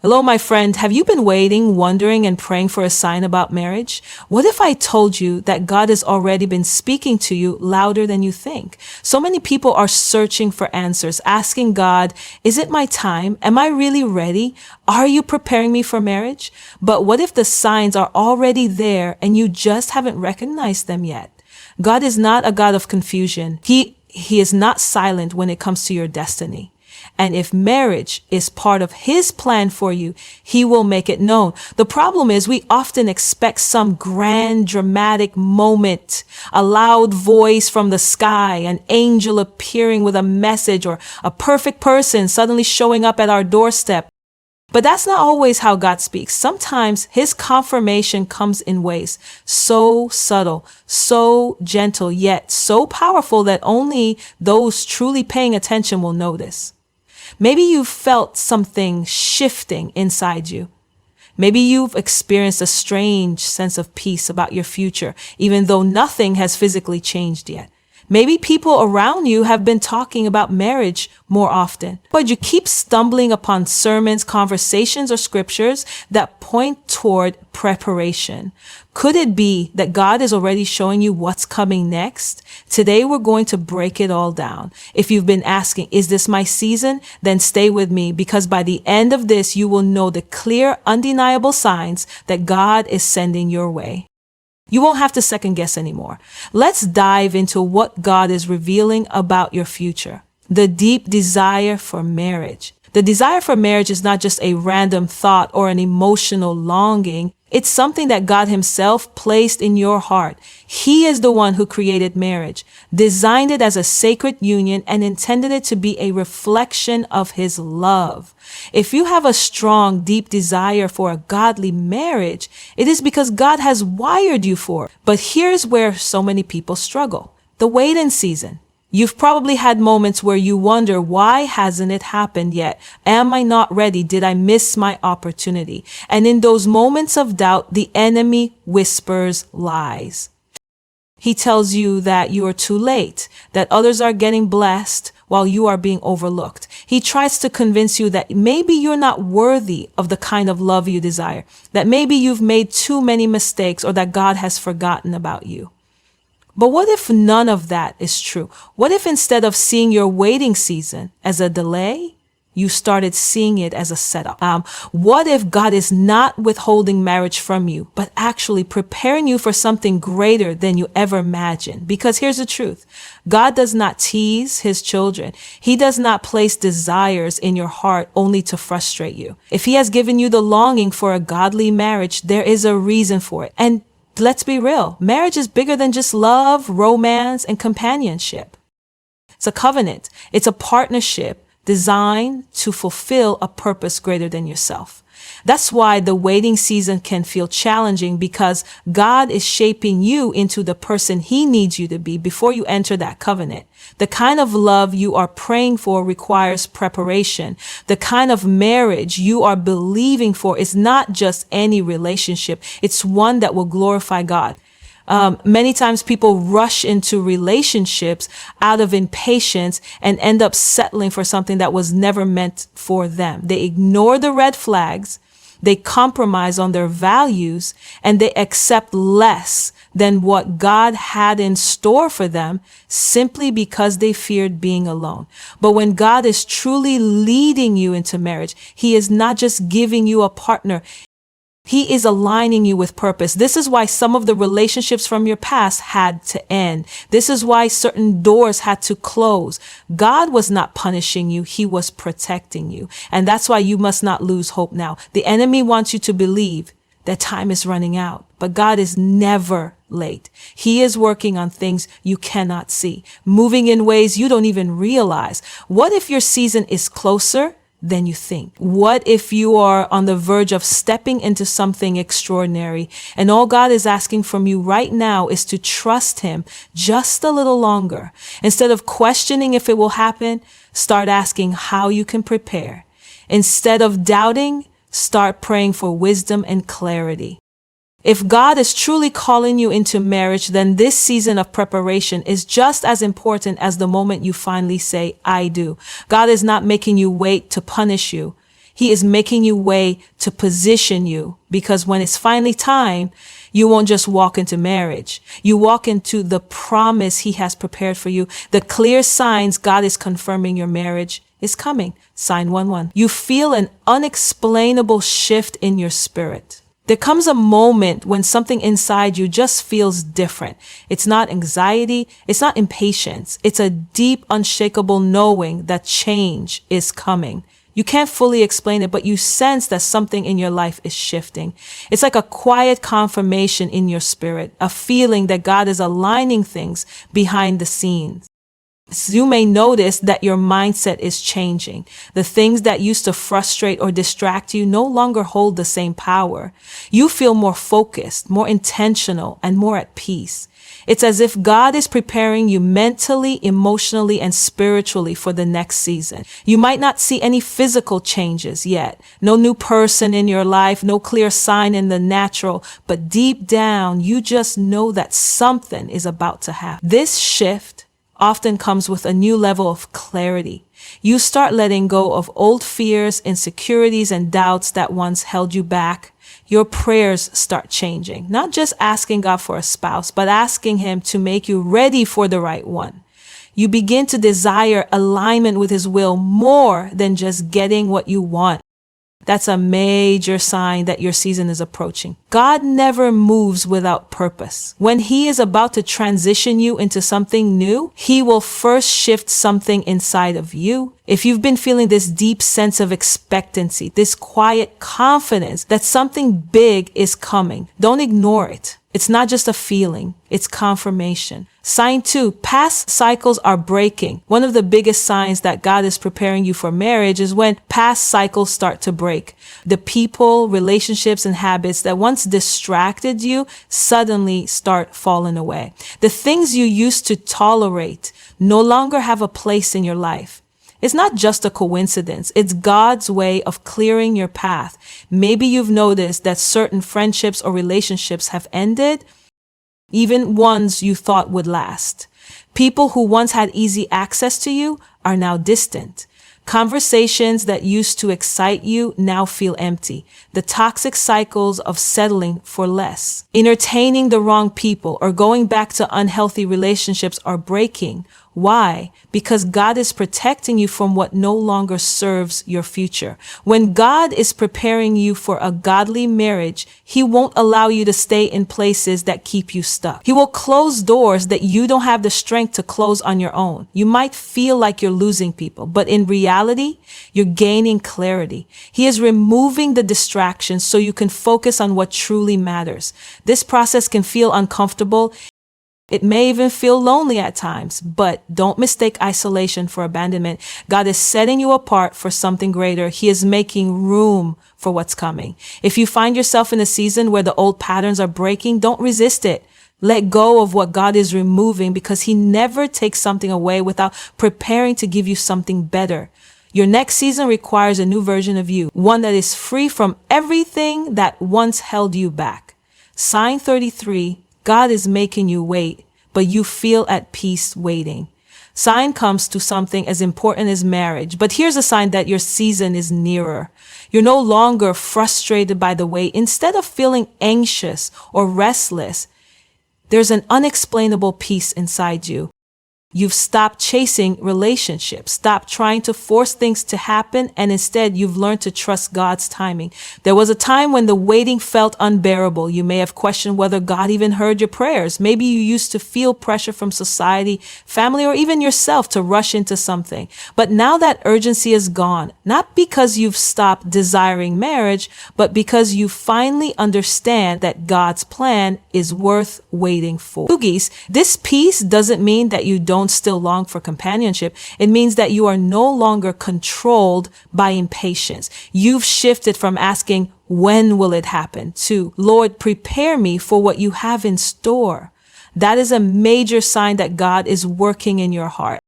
Hello, my friend. Have you been waiting, wondering, and praying for a sign about marriage? What if I told you that God has already been speaking to you louder than you think? So many people are searching for answers, asking God, is it my time? Am I really ready? Are you preparing me for marriage? But what if the signs are already there and you just haven't recognized them yet? God is not a God of confusion. He is not silent when it comes to your destiny. And if marriage is part of his plan for you, he will make it known. The problem is we often expect some grand, dramatic moment, a loud voice from the sky, an angel appearing with a message, or a perfect person suddenly showing up at our doorstep. But that's not always how God speaks. Sometimes his confirmation comes in ways so subtle, so gentle, yet so powerful that only those truly paying attention will notice. Maybe you've felt something shifting inside you. Maybe you've experienced a strange sense of peace about your future, even though nothing has physically changed yet. Maybe people around you have been talking about marriage more often, but you keep stumbling upon sermons, conversations, or scriptures that point toward preparation. Could it be that God is already showing you what's coming next? Today, we're going to break it all down. If you've been asking, is this my season? Then stay with me, because by the end of this, you will know the clear, undeniable signs that God is sending your way. You won't have to second guess anymore. Let's dive into what God is revealing about your future. The deep desire for marriage. The desire for marriage is not just a random thought or an emotional longing. It's something that God himself placed in your heart. He is the one who created marriage, designed it as a sacred union, and intended it to be a reflection of his love. If you have a strong, deep desire for a godly marriage, it is because God has wired you for it. But here's where so many people struggle. The wait-in season. You've probably had moments where you wonder, why hasn't it happened yet? Am I not ready? Did I miss my opportunity? And in those moments of doubt, the enemy whispers lies. He tells you that you are too late, that others are getting blessed while you are being overlooked. He tries to convince you that maybe you're not worthy of the kind of love you desire, that maybe you've made too many mistakes, or that God has forgotten about you. But what if none of that is true? What if instead of seeing your waiting season as a delay, you started seeing it as a setup? What if God is not withholding marriage from you, but actually preparing you for something greater than you ever imagined? Because here's the truth. God does not tease his children. He does not place desires in your heart only to frustrate you. If he has given you the longing for a godly marriage, there is a reason for it. And let's be real. Marriage is bigger than just love, romance, and companionship. It's a covenant. It's a partnership designed to fulfill a purpose greater than yourself. That's why the waiting season can feel challenging, because God is shaping you into the person he needs you to be before you enter that covenant. The kind of love you are praying for requires preparation. The kind of marriage you are believing for is not just any relationship. It's one that will glorify God. Many times people rush into relationships out of impatience and end up settling for something that was never meant for them. They ignore the red flags, they compromise on their values, and they accept less than what God had in store for them simply because they feared being alone. But when God is truly leading you into marriage, he is not just giving you a partner. He is aligning you with purpose. This is why some of the relationships from your past had to end. This is why certain doors had to close. God was not punishing you. He was protecting you. And that's why you must not lose hope now. The enemy wants you to believe that time is running out, but God is never late. He is working on things you cannot see, moving in ways you don't even realize. What if your season is closer than you think? What if you are on the verge of stepping into something extraordinary, and all God is asking from you right now is to trust him just a little longer? Instead of questioning if it will happen, start asking how you can prepare. Instead of doubting, start praying for wisdom and clarity. If God is truly calling you into marriage, then this season of preparation is just as important as the moment you finally say, I do. God is not making you wait to punish you. He is making you wait to position you, because when it's finally time, you won't just walk into marriage. You walk into the promise He has prepared for you. The clear signs God is confirming your marriage is coming. Sign 1-1. You feel an unexplainable shift in your spirit. There comes a moment when something inside you just feels different. It's not anxiety. It's not impatience. It's a deep, unshakable knowing that change is coming. You can't fully explain it, but you sense that something in your life is shifting. It's like a quiet confirmation in your spirit, a feeling that God is aligning things behind the scenes. So you may notice that your mindset is changing. The things that used to frustrate or distract you no longer hold the same power. You feel more focused, more intentional, and more at peace. It's as if God is preparing you mentally, emotionally, and spiritually for the next season. You might not see any physical changes yet. No new person in your life, no clear sign in the natural, but deep down, you just know that something is about to happen. This shift often comes with a new level of clarity. You start letting go of old fears, insecurities, and doubts that once held you back. Your prayers start changing, not just asking God for a spouse, but asking Him to make you ready for the right one. You begin to desire alignment with His will more than just getting what you want. That's a major sign that your season is approaching. God never moves without purpose. When He is about to transition you into something new, He will first shift something inside of you. If you've been feeling this deep sense of expectancy, this quiet confidence that something big is coming, don't ignore it. It's not just a feeling, it's confirmation. Sign 2, past cycles are breaking. One of the biggest signs that God is preparing you for marriage is when past cycles start to break. The people, relationships, and habits that once distracted you suddenly start falling away. The things you used to tolerate no longer have a place in your life. It's not just a coincidence. It's God's way of clearing your path. Maybe you've noticed that certain friendships or relationships have ended, even ones you thought would last. People who once had easy access to you are now distant. Conversations that used to excite you now feel empty. The toxic cycles of settling for less, entertaining the wrong people, or going back to unhealthy relationships are breaking. Why? Because God is protecting you from what no longer serves your future. When God is preparing you for a godly marriage, He won't allow you to stay in places that keep you stuck. He will close doors that you don't have the strength to close on your own. You might feel like you're losing people, but in reality, you're gaining clarity. He is removing the distractions so you can focus on what truly matters. This process can feel uncomfortable. It may even feel lonely at times, but don't mistake isolation for abandonment. God is setting you apart for something greater. He is making room for what's coming. If you find yourself in a season where the old patterns are breaking, don't resist it. Let go of what God is removing, because He never takes something away without preparing to give you something better. Your next season requires a new version of you, one that is free from everything that once held you back. Sign 33. God is making you wait, but you feel at peace waiting. Sign comes to something as important as marriage, but here's a sign that your season is nearer. You're no longer frustrated by the wait. Instead of feeling anxious or restless, there's an unexplainable peace inside you. You've stopped chasing relationships, stopped trying to force things to happen, and instead you've learned to trust God's timing. There was a time when the waiting felt unbearable. You may have questioned whether God even heard your prayers. Maybe you used to feel pressure from society, family, or even yourself to rush into something. But now that urgency is gone, not because you've stopped desiring marriage, but because you finally understand that God's plan is worth waiting for. Boogies, this peace doesn't mean that you don't still long for companionship. It means that you are no longer controlled by impatience. You've shifted from asking, when will it happen, to, Lord, prepare me for what you have in store. That is a major sign that God is working in your heart.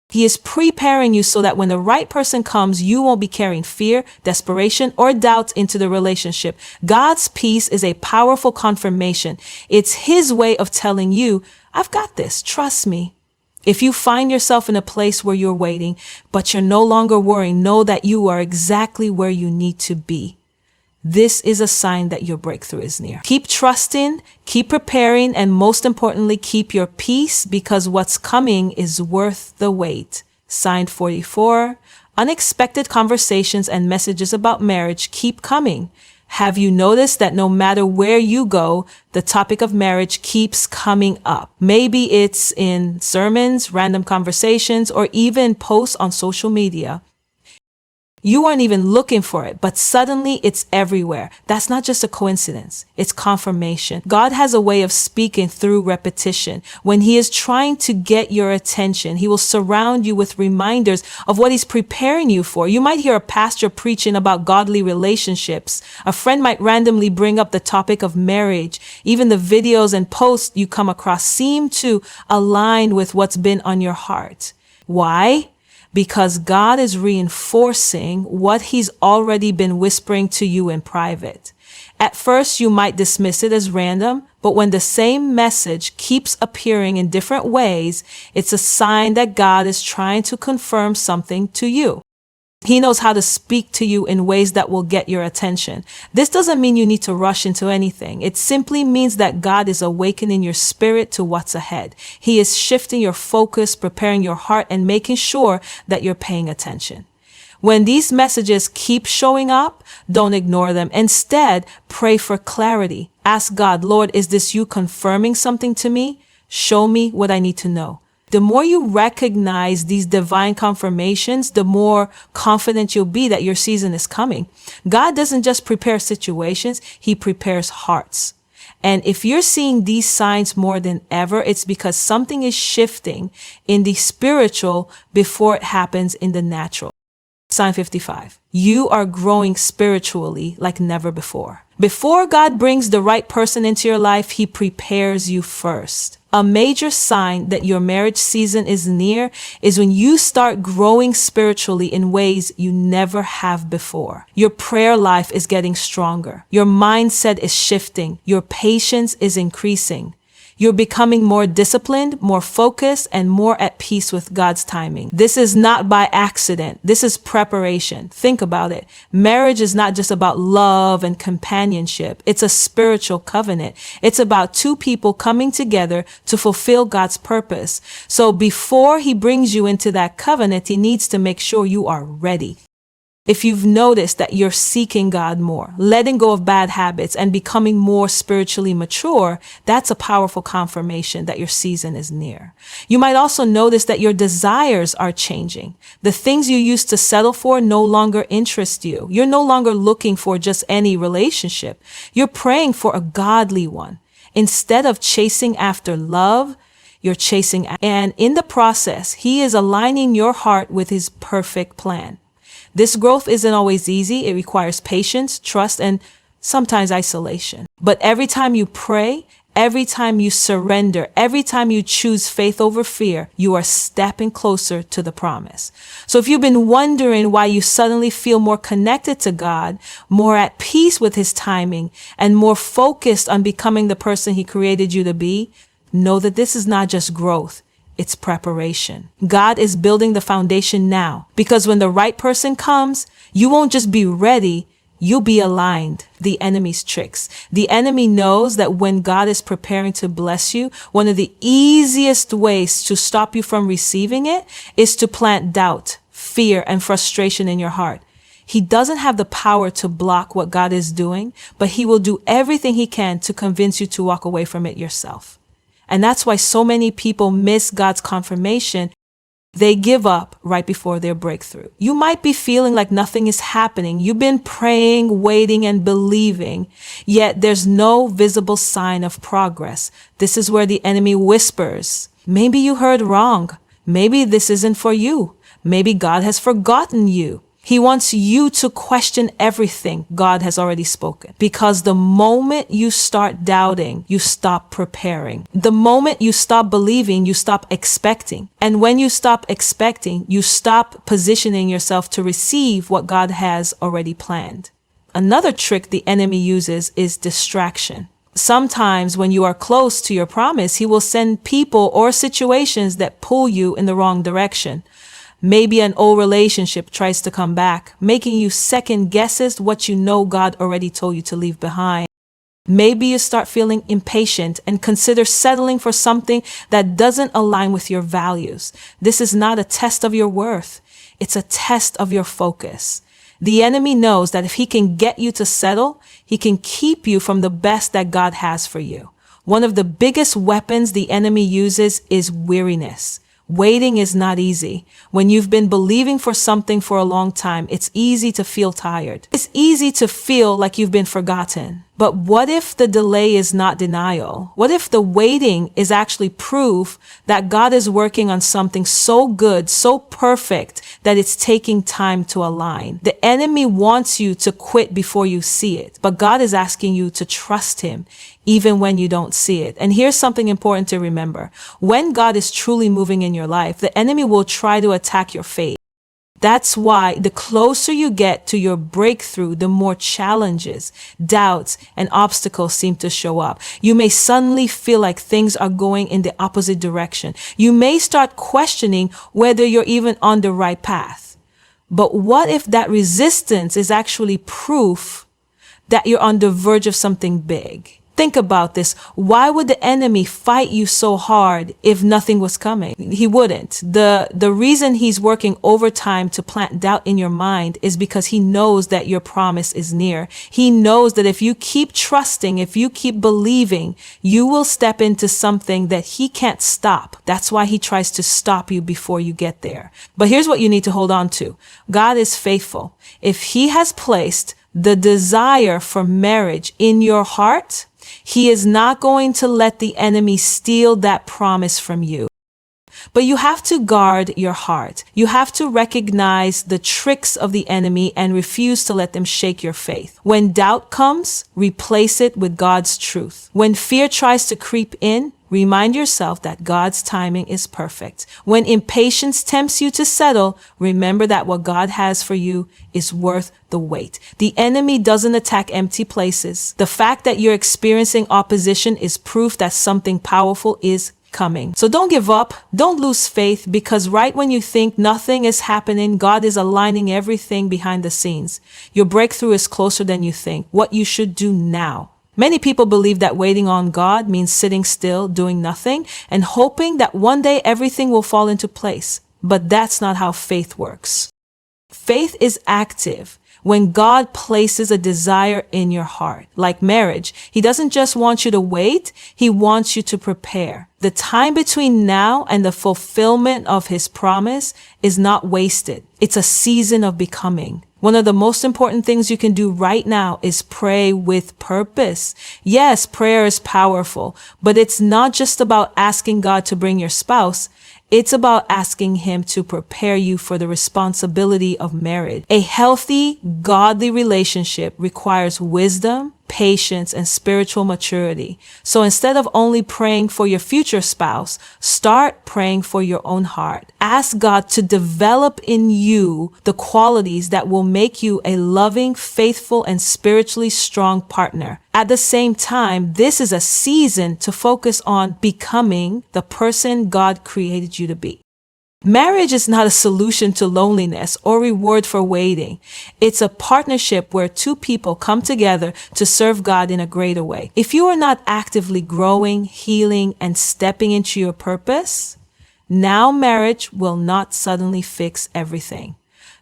He is preparing you so that when the right person comes, you won't be carrying fear, desperation, or doubts into the relationship. God's peace is a powerful confirmation. It's His way of telling you, I've got this. Trust me. If you find yourself in a place where you're waiting, but you're no longer worrying, know that you are exactly where you need to be. This is a sign that your breakthrough is near. Keep trusting, keep preparing, and most importantly, keep your peace, because what's coming is worth the wait. Sign 44. Unexpected conversations and messages about marriage keep coming. Have you noticed that no matter where you go, the topic of marriage keeps coming up? Maybe it's in sermons, random conversations, or even posts on social media. You aren't even looking for it, but suddenly it's everywhere. That's not just a coincidence. It's confirmation. God has a way of speaking through repetition. When He is trying to get your attention, He will surround you with reminders of what He's preparing you for. You might hear a pastor preaching about godly relationships. A friend might randomly bring up the topic of marriage. Even the videos and posts you come across seem to align with what's been on your heart. Why? Because God is reinforcing what He's already been whispering to you in private. At first, you might dismiss it as random, but when the same message keeps appearing in different ways, it's a sign that God is trying to confirm something to you. He knows how to speak to you in ways that will get your attention. This doesn't mean you need to rush into anything. It simply means that God is awakening your spirit to what's ahead. He is shifting your focus, preparing your heart, and making sure that you're paying attention. When these messages keep showing up, don't ignore them. Instead, pray for clarity. Ask God, Lord, is this you confirming something to me? Show me what I need to know. The more you recognize these divine confirmations, the more confident you'll be that your season is coming. God doesn't just prepare situations, He prepares hearts. And if you're seeing these signs more than ever, it's because something is shifting in the spiritual before it happens in the natural. Sign 55. You are growing spiritually like never before. Before God brings the right person into your life, He prepares you first. A major sign that your marriage season is near is when you start growing spiritually in ways you never have before. Your prayer life is getting stronger. Your mindset is shifting. Your patience is increasing. You're becoming more disciplined, more focused, and more at peace with God's timing. This is not by accident. This is preparation. Think about it. Marriage is not just about love and companionship. It's a spiritual covenant. It's about two people coming together to fulfill God's purpose. So before He brings you into that covenant, He needs to make sure you are ready. If you've noticed that you're seeking God more, letting go of bad habits, and becoming more spiritually mature, that's a powerful confirmation that your season is near. You might also notice that your desires are changing. The things you used to settle for no longer interest you. You're no longer looking for just any relationship. You're praying for a godly one. Instead of chasing after love, you're chasing, and in the process, He is aligning your heart with His perfect plan. This growth isn't always easy. It requires patience, trust, and sometimes isolation. But every time you pray, every time you surrender, every time you choose faith over fear, you are stepping closer to the promise. So if you've been wondering why you suddenly feel more connected to God, more at peace with His timing, and more focused on becoming the person He created you to be, know that this is not just growth. It's preparation. God is building the foundation now, because when the right person comes, you won't just be ready, you'll be aligned. The enemy's tricks. The enemy knows that when God is preparing to bless you, one of the easiest ways to stop you from receiving it is to plant doubt, fear, and frustration in your heart. He doesn't have the power to block what God is doing, but He will do everything He can to convince you to walk away from it yourself. And that's why so many people miss God's confirmation. They give up right before their breakthrough. You might be feeling like nothing is happening. You've been praying, waiting, and believing, yet there's no visible sign of progress. This is where the enemy whispers, maybe you heard wrong. Maybe this isn't for you. Maybe God has forgotten you. He wants you to question everything God has already spoken. Because the moment you start doubting, you stop preparing. The moment you stop believing, you stop expecting. And when you stop expecting, you stop positioning yourself to receive what God has already planned. Another trick the enemy uses is distraction. Sometimes when you are close to your promise, he will send people or situations that pull you in the wrong direction. Maybe an old relationship tries to come back, making you second guesses what you know God already told you to leave behind. Maybe you start feeling impatient and consider settling for something that doesn't align with your values. This is not a test of your worth. It's a test of your focus. The enemy knows that if he can get you to settle, he can keep you from the best that God has for you. One of the biggest weapons the enemy uses is weariness. Waiting is not easy. When you've been believing for something for a long time, it's easy to feel tired. It's easy to feel like you've been forgotten. But what if the delay is not denial? What if the waiting is actually proof that God is working on something so good, so perfect, that it's taking time to align? The enemy wants you to quit before you see it, but God is asking you to trust him even when you don't see it. And here's something important to remember. When God is truly moving in your life, the enemy will try to attack your faith. That's why the closer you get to your breakthrough, the more challenges, doubts, and obstacles seem to show up. You may suddenly feel like things are going in the opposite direction. You may start questioning whether you're even on the right path. But what if that resistance is actually proof that you're on the verge of something big? Think about this. Why would the enemy fight you so hard if nothing was coming? He wouldn't. The reason he's working overtime to plant doubt in your mind is because he knows that your promise is near. He knows that if you keep trusting, if you keep believing, you will step into something that he can't stop. That's why he tries to stop you before you get there. But here's what you need to hold on to. God is faithful. If he has placed the desire for marriage in your heart, he is not going to let the enemy steal that promise from you. But you have to guard your heart. You have to recognize the tricks of the enemy and refuse to let them shake your faith. When doubt comes, replace it with God's truth. When fear tries to creep in, remind yourself that God's timing is perfect. When impatience tempts you to settle, remember that what God has for you is worth the wait. The enemy doesn't attack empty places. The fact that you're experiencing opposition is proof that something powerful is coming. So don't give up. Don't lose faith, because right when you think nothing is happening, God is aligning everything behind the scenes. Your breakthrough is closer than you think. What you should do now. Many people believe that waiting on God means sitting still, doing nothing, and hoping that one day everything will fall into place. But that's not how faith works. Faith is active. When God places a desire in your heart, like marriage, he doesn't just want you to wait, he wants you to prepare. The time between now and the fulfillment of his promise is not wasted. It's a season of becoming. One of the most important things you can do right now is pray with purpose. Yes, prayer is powerful, but it's not just about asking God to bring your spouse. It's about asking him to prepare you for the responsibility of marriage. A healthy, godly relationship requires wisdom, patience, and spiritual maturity. So instead of only praying for your future spouse, start praying for your own heart. Ask God to develop in you the qualities that will make you a loving, faithful, and spiritually strong partner. At the same time, this is a season to focus on becoming the person God created you to be. Marriage is not a solution to loneliness or reward for waiting. It's a partnership where two people come together to serve God in a greater way. If you are not actively growing, healing, and stepping into your purpose, now marriage will not suddenly fix everything.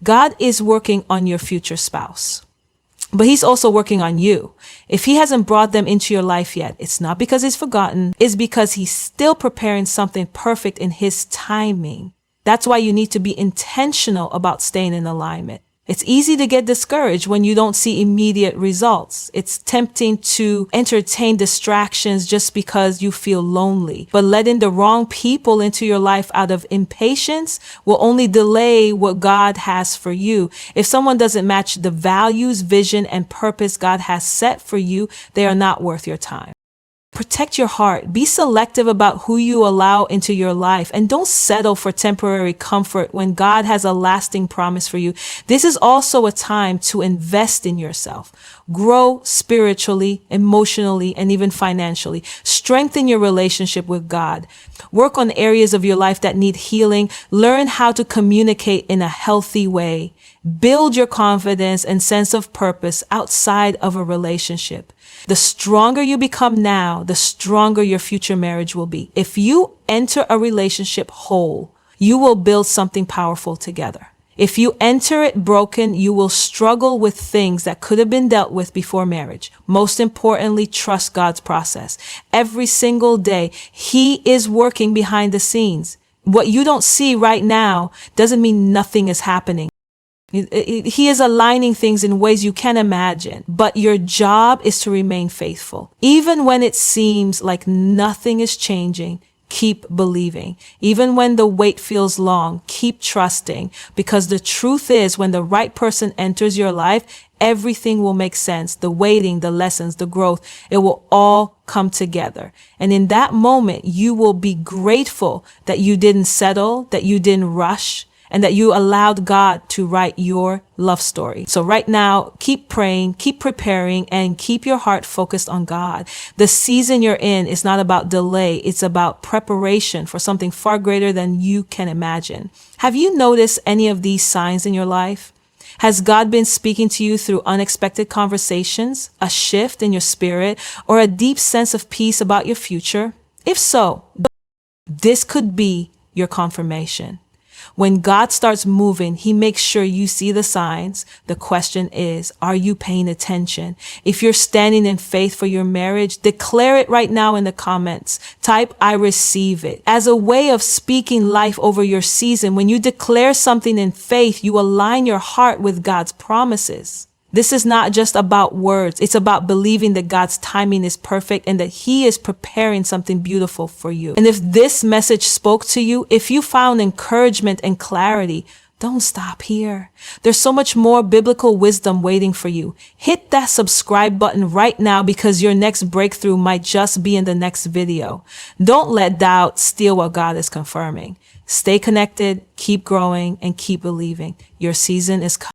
God is working on your future spouse, but he's also working on you. If he hasn't brought them into your life yet, it's not because he's forgotten. It's because he's still preparing something perfect in his timing. That's why you need to be intentional about staying in alignment. It's easy to get discouraged when you don't see immediate results. It's tempting to entertain distractions just because you feel lonely. But letting the wrong people into your life out of impatience will only delay what God has for you. If someone doesn't match the values, vision, and purpose God has set for you, they are not worth your time. Protect your heart. Be selective about who you allow into your life, and don't settle for temporary comfort when God has a lasting promise for you. This is also a time to invest in yourself. Grow spiritually, emotionally, and even financially. Strengthen your relationship with God. Work on areas of your life that need healing. Learn how to communicate in a healthy way. Build your confidence and sense of purpose outside of a relationship. The stronger you become now, the stronger your future marriage will be. If you enter a relationship whole, you will build something powerful together. If you enter it broken, you will struggle with things that could have been dealt with before marriage. Most importantly, trust God's process. Every single day, He is working behind the scenes. What you don't see right now doesn't mean nothing is happening. He is aligning things in ways you can't imagine, but your job is to remain faithful. Even when it seems like nothing is changing, keep believing. Even when the wait feels long, keep trusting, because the truth is, when the right person enters your life, everything will make sense. The waiting, the lessons, the growth, it will all come together. And in that moment, you will be grateful that you didn't settle, that you didn't rush, and that you allowed God to write your love story. So right now, keep praying, keep preparing, and keep your heart focused on God. The season you're in is not about delay. It's about preparation for something far greater than you can imagine. Have you noticed any of these signs in your life? Has God been speaking to you through unexpected conversations, a shift in your spirit, or a deep sense of peace about your future? If so, this could be your confirmation. When God starts moving, He makes sure you see the signs. The question is, are you paying attention? If you're standing in faith for your marriage, declare it right now in the comments. Type, I receive it. As a way of speaking life over your season, when you declare something in faith, you align your heart with God's promises. This is not just about words. It's about believing that God's timing is perfect and that He is preparing something beautiful for you. And if this message spoke to you, if you found encouragement and clarity, don't stop here. There's so much more biblical wisdom waiting for you. Hit that subscribe button right now, because your next breakthrough might just be in the next video. Don't let doubt steal what God is confirming. Stay connected, keep growing, and keep believing. Your season is coming.